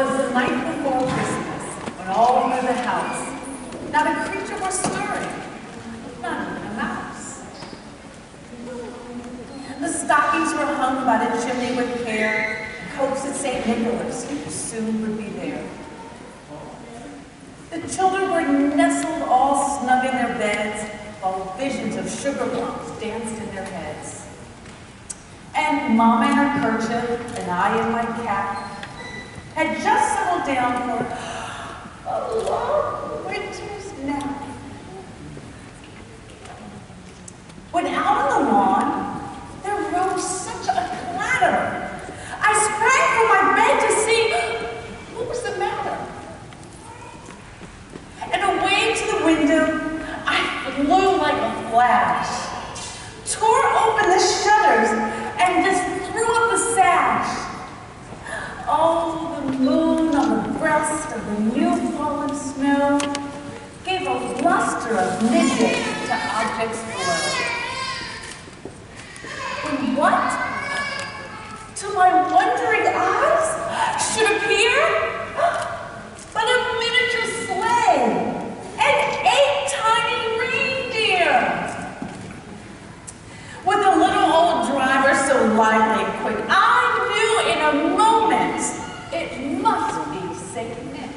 was the night before Christmas, when all through the house, not a creature was stirring, not even a mouse. The stockings were hung by the chimney with care, hopes that St. Nicholas soon would be there. The children were nestled all snug in their beds, while visions of sugar plums danced in their heads. And Mama in her kerchief, and I in my cap, had just settled down for a long winter's nap. When out on the lawn, there rose such a clatter. I sprang from my bed to see what was the matter. And away to the window, I flew like a flash, tore open the shutters, and just threw up the sash. Oh, the moon on the breast of the new fallen snow gave a luster of midday to objects below. When what, to my wondering eyes, should appear but a miniature sleigh and 8 tiny reindeer. With a little old driver so lively and quick, I knew in a moment it must be St. Nick.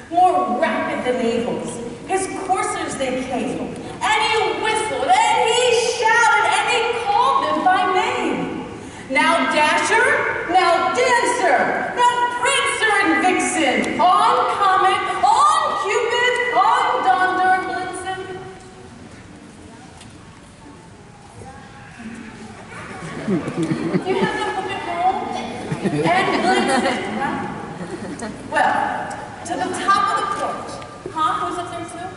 More rapid than eagles, his coursers they came, and he whistled, and he shouted, and he called them by name. Now Dasher, now Dancer, now Prancer and Vixen, on Comet, on Cupid, on Donder, Blitzen. You have to look at home and Blitzen, right? Well, to the top of the porch. Huh? Who's up there too?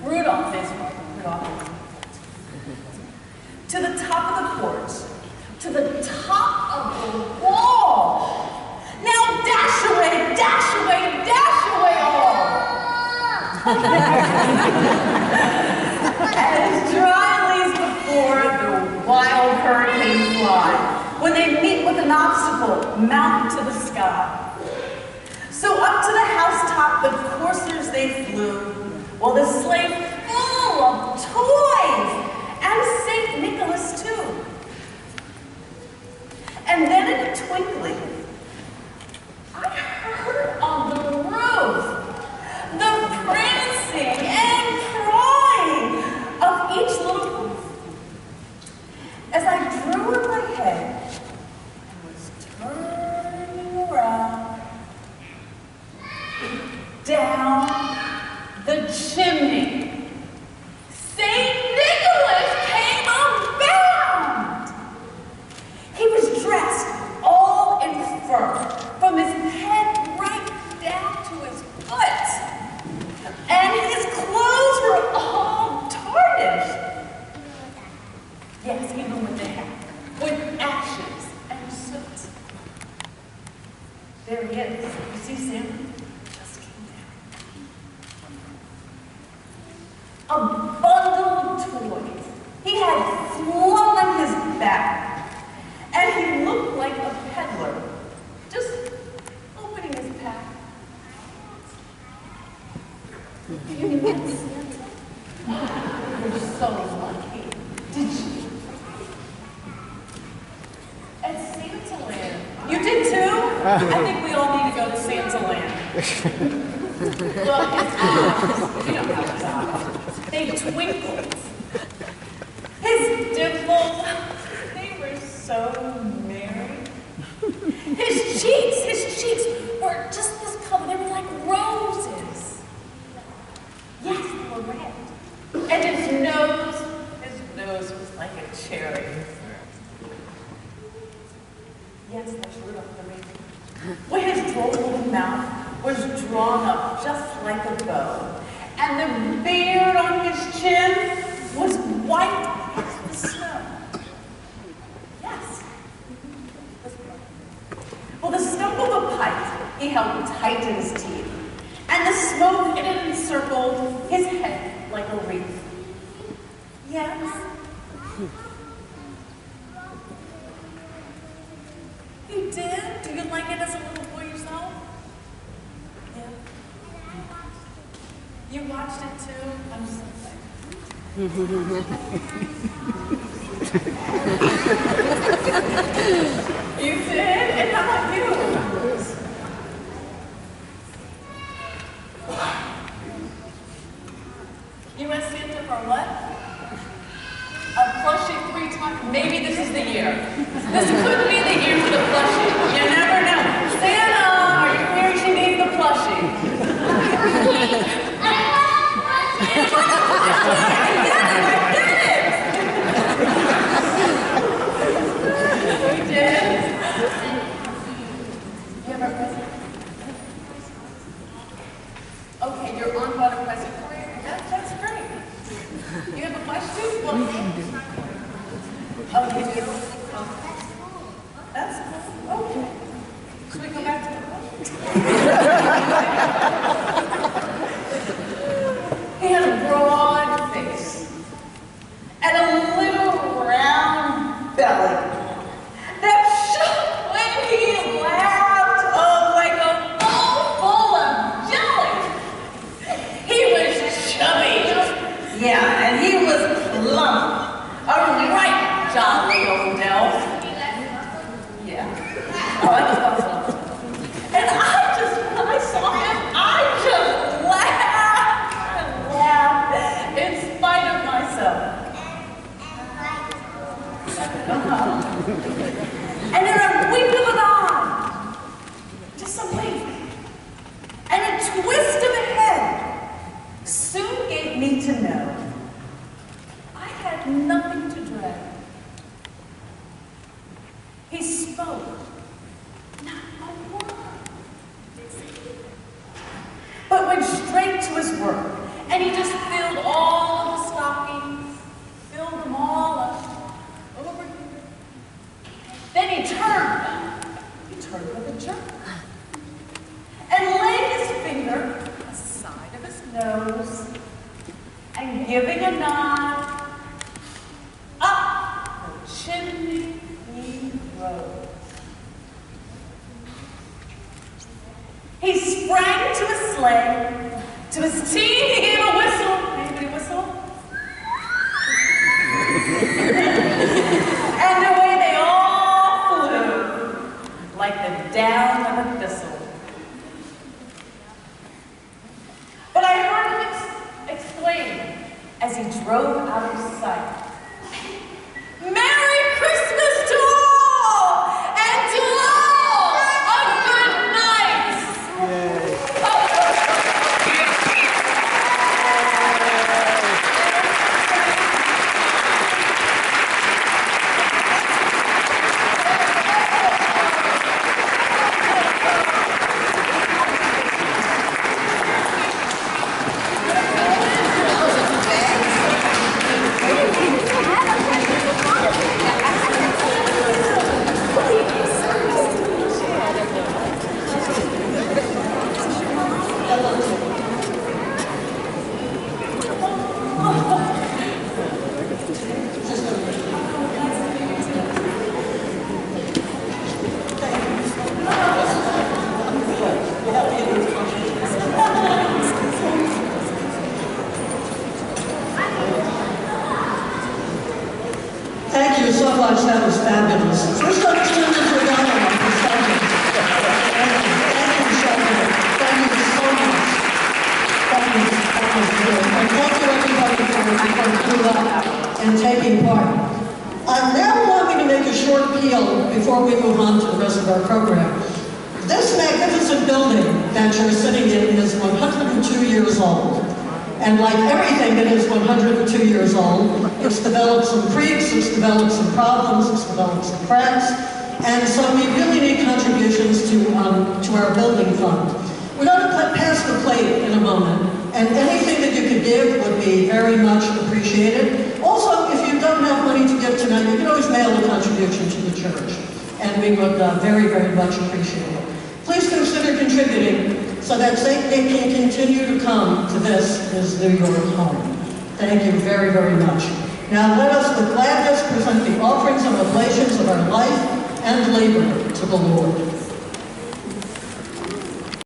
Rudolph is one. Rudolph. To the top of the porch. To the top of the wall. Now dash away, dash away, dash away all. As dryly as before, the wild hurricanes fly. When they meet with an obstacle, mountain to the sky. So up to the housetop the coursers they flew, while the sleigh full of toys, and St. Nicholas too. And then in a twinkling, I heard on the roof the prancing and crying of each little roof. As I drew in my head and was turning around, down the chimney, St. Nicholas came unbound. He was dressed all in fur, from his head right down to his foot, and his clothes were all tarnished. Yes, even with the hat, with ashes and soot. There he is. You see Santa? A bundle of toys he had flung on his back, and he looked like a peddler, just opening his pack. You met Santa? You're so lucky. Did you? At Santa Land. You did too? I think we all need to go to Santa Land. Look, his eyes, you know how his eyes. They twinkled. His dimples, they were so merry. His cheeks were just this color. They were like roses. Yes, they were red. And his nose was like a cherry. Yes, that's Rudolph the Reindeer. Well, his droll little mouth was drawn up just like a bow. And the beard on his chin was white as the snow. Yes. Well, the stump of a pipe he held tight in his teeth, and the smoke it encircled his head like a wreath. Yes. You did? Do you like it as a little boy yourself? Yeah. You watched it too? I'm so glad. You did? And how about you? You asked Santa for what? A plushie 3 times? Maybe this is the year. This could be the year for the plushie. You never know. Santa, are you clear she needs the plushie? I get it! You did? You have a present? Okay, you're on about a present for you? That's great. You have a question? Well, oh, you do? That's cool. Okay. Should we go back to the question? He had a broad face and a little round belly that shook when he laughed, like a bowl full of jelly. He was chubby, yeah, and he was plump, a right jolly old elf. Yeah, oh, I just thought so. And when I saw him, I just laughed and laughed in spite of myself. And in a wink of an eye, just a wink, and a twist of the head, soon gave me to know I had nothing to dread. He spoke, not a word, but went straight to his work, and he just filled all the stockings, filled them all up, over here. Then he turned with a jerk, and laid his finger on the side of his nose, and giving a nod, up the chimney he rose. He sprang to his sleigh, to his team he gave a whistle. Anybody whistle? And away they all flew, like the down of a thistle. But I heard him exclaim as he drove out of sight, "Merry Christmas to all, and to all a good night!" Thank you so much. That was fabulous. First up, students are down on the subject. Thank you, Sade. Thank you so much. That was good. And thank you everybody for coming up and taking part. Now allow me to make a short appeal before we move on to the rest of our program. This magnificent building that you're sitting in is 102 years old. And like everything that is 102 years old, it's developed some creaks, it's developed some problems, it's developed some cracks, and so we really need contributions to our building fund. We're going to pass the plate in a moment, and anything that you could give would be very much appreciated. Also, if you don't have money to give tonight, you can always mail a contribution to the church, and we would very, very much appreciate it. Please consider contributing so that St. Nick can continue to come to this, his New York home. Thank you very, very much. Now let us with gladness present the offerings and oblations of our life and labor to the Lord.